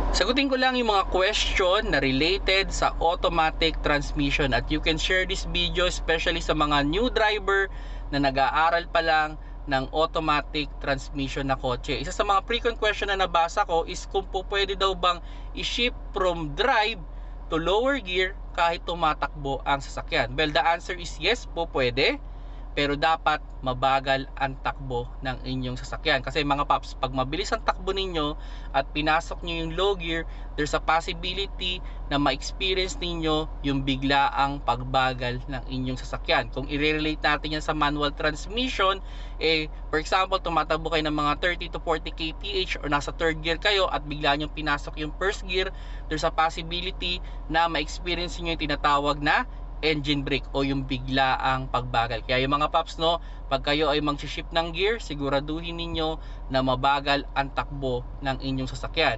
Sagutin ko lang yung mga question na related sa automatic transmission, at you can share this video especially sa mga new driver na nag-aaral pa lang ng automatic transmission na kotse. Isa sa mga frequent question na nabasa ko is kung po pwede daw bang i-shift from drive to lower gear kahit tumatakbo ang sasakyan. Well, the answer is yes po, pwede. Pero dapat mabagal ang takbo ng inyong sasakyan. Kasi mga paps, pag mabilis ang takbo ninyo at pinasok nyo yung low gear, there's a possibility na ma-experience ninyo yung biglaang pagbagal ng inyong sasakyan. Kung i-relate natin yan sa manual transmission, for example, tumatakbo kayo ng mga 30 to 40 kph or nasa third gear kayo at bigla nyo pinasok yung first gear, there's a possibility na ma-experience nyo yung tinatawag na engine brake o yung biglaang pagbagal. Kaya yung mga paps, no, pag kayo ay mag-shift ng gear, siguraduhin ninyo na mabagal ang takbo ng inyong sasakyan.